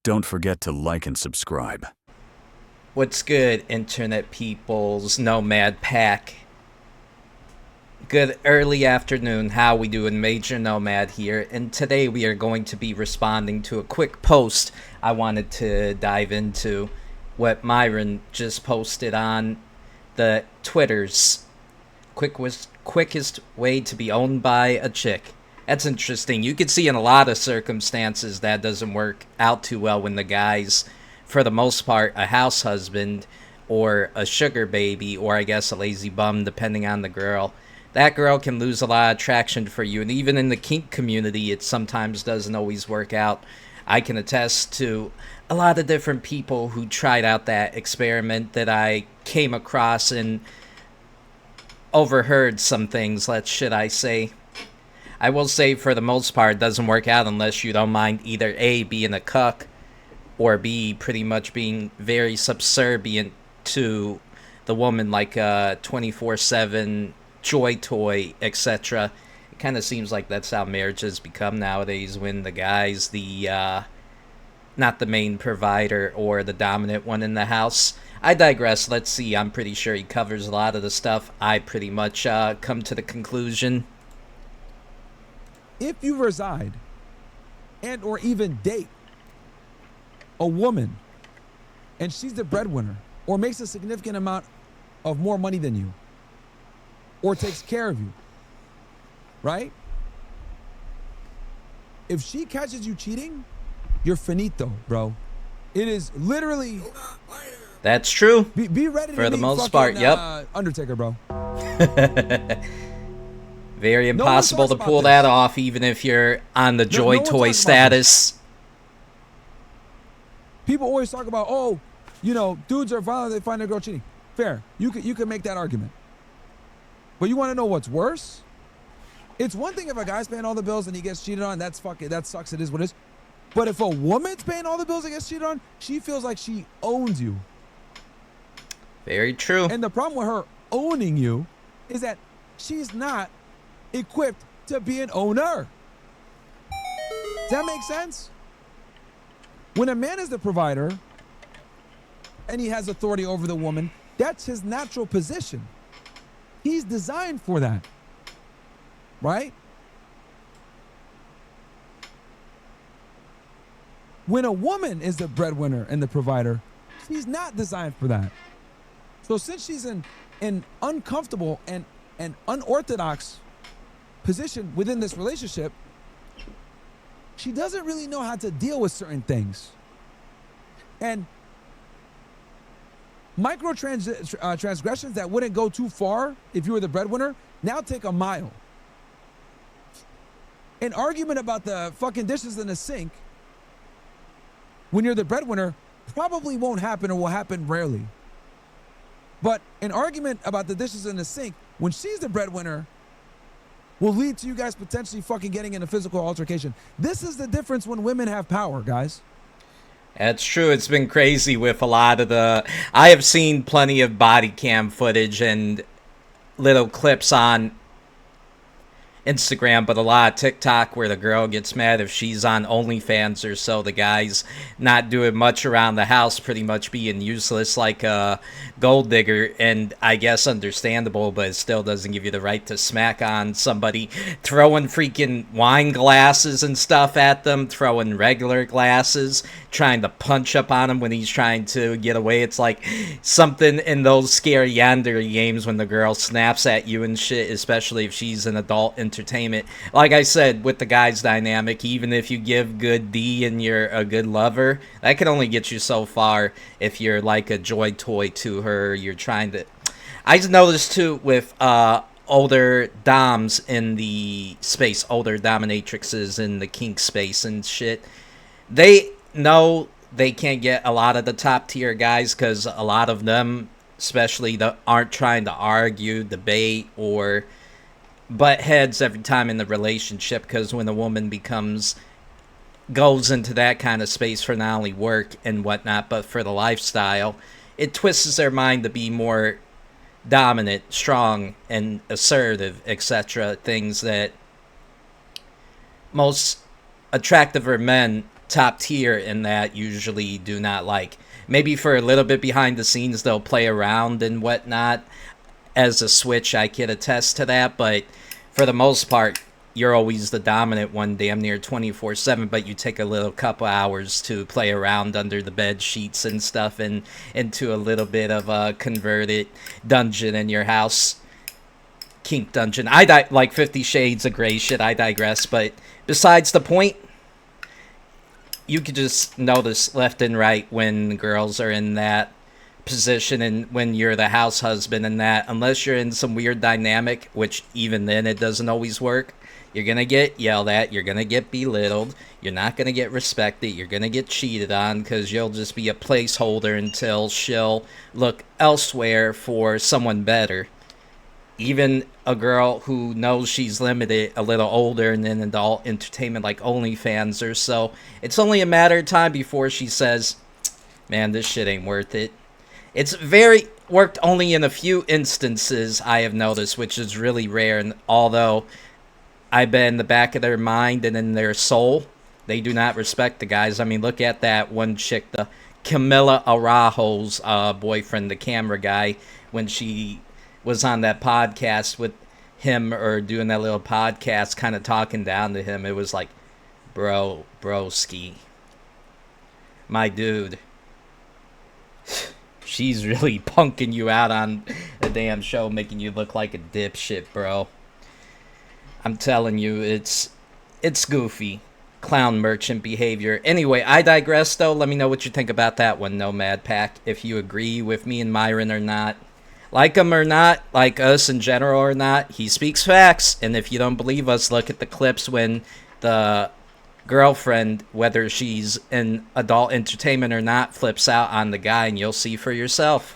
Don't forget to like and subscribe. What's good, internet peoples, Nomad Pack? Good early afternoon. How we doing? Major Nomad here, and today we are going to be responding to a quick post I wanted to dive into. What Myron just posted on the Twitters. Quickest way to be owned by a chick. That's interesting. You could see in a lot of circumstances that doesn't work out too well when the guy's, for the most part, a house husband or a sugar baby, or I guess a lazy bum, depending on the girl. That girl can lose a lot of traction for you, and even in the kink community, it sometimes doesn't always work out. I can attest to a lot of different people who tried out that experiment that I came across and overheard some things, should I say. I will say, for the most part, it doesn't work out unless you don't mind either A, being a cuck, or B, pretty much being very subservient to the woman, like a 24/7 joy toy, etc. It kind of seems like that's how marriages become nowadays, when the guy's not the main provider or the dominant one in the house. I digress. Let's see. I'm pretty sure he covers a lot of the stuff I pretty much come to the conclusion. If you reside and or even date a woman and she's the breadwinner or makes a significant amount of more money than you or takes care of you, right? If she catches you cheating, you're finito, bro. It is literally... That's true. Be ready for to the most fucking, part, yep. Undertaker, bro. Very impossible to pull that off, even if you're on the joy toy status. People always talk about, oh, you know, dudes are violent, they find their girl cheating. Fair. You can make that argument. But you want to know what's worse? It's one thing if a guy's paying all the bills and he gets cheated on, that sucks, it is what it is. But if a woman's paying all the bills and gets cheated on, she feels like she owns you. Very true. And the problem with her owning you is that she's not equipped to be an owner. Does that make sense? When a man is the provider and he has authority over the woman, that's his natural position. He's designed for that, right? When a woman is the breadwinner and the provider, she's not designed for that. So since she's in an uncomfortable and an unorthodox position within this relationship, she doesn't really know how to deal with certain things. And transgressions that wouldn't go too far if you were the breadwinner now take a mile. An argument about the fucking dishes in the sink when you're the breadwinner probably won't happen or will happen rarely. But an argument about the dishes in the sink when she's the breadwinner will lead to you guys potentially fucking getting in a physical altercation. This is the difference when women have power, guys. That's true. It's been crazy with a lot of the... I have seen plenty of body cam footage and little clips on Instagram, but a lot of TikTok where the girl gets mad if she's on OnlyFans or so. The guy's not doing much around the house, pretty much being useless like a gold digger, and I guess understandable, but it still doesn't give you the right to smack on somebody, throwing freaking wine glasses and stuff at them, throwing regular glasses, trying to punch up on him when he's trying to get away. It's like something in those scary yandere games when the girl snaps at you and shit, especially if she's an adult entertainment. Like I said, with the guy's dynamic, even if you give good D and you're a good lover, that can only get you so far if you're like a joy toy to her. You're trying to... I just noticed too with older doms in the space, older dominatrixes in the kink space and shit, they know they can't get a lot of the top tier guys because a lot of them, especially, aren't trying to argue, debate, or butt heads every time in the relationship, because when a woman goes into that kind of space for not only work and whatnot, but for the lifestyle, it twists their mind to be more dominant, strong, and assertive, etc. Things that most attractiver men top tier in that usually do not like. Maybe for a little bit behind the scenes, they'll play around and whatnot. As a switch, I can attest to that, but for the most part, you're always the dominant one, damn near 24/7, but you take a little couple hours to play around under the bed sheets and stuff and into a little bit of a converted dungeon in your house. Kink dungeon. Like 50 Shades of Grey shit, I digress, but besides the point, you could just notice left and right when girls are in that position and when you're the house husband and that, unless you're in some weird dynamic, which even then it doesn't always work, you're gonna get yelled at, you're gonna get belittled, you're not gonna get respected, you're gonna get cheated on because you'll just be a placeholder until she'll look elsewhere for someone better. Even a girl who knows she's limited, a little older and in adult entertainment like OnlyFans or so, it's only a matter of time before she says, man, this shit ain't worth it. It's very worked only in a few instances, I have noticed, which is really rare. And although I bet in the back of their mind and in their soul, they do not respect the guys. I mean, look at that one chick, the Camila Araujo's boyfriend, the camera guy, when she was on that podcast with him or doing that little podcast, kind of talking down to him. It was like, broski, my dude. She's really punking you out on a damn show, making you look like a dipshit, bro. I'm telling you, it's goofy. Clown merchant behavior. Anyway, I digress, though. Let me know what you think about that one, Nomad Pack. If you agree with me and Myron or not. Like him or not, like us in general or not, he speaks facts. And if you don't believe us, look at the clips when the girlfriend, whether she's in adult entertainment or not, flips out on the guy, and you'll see for yourself.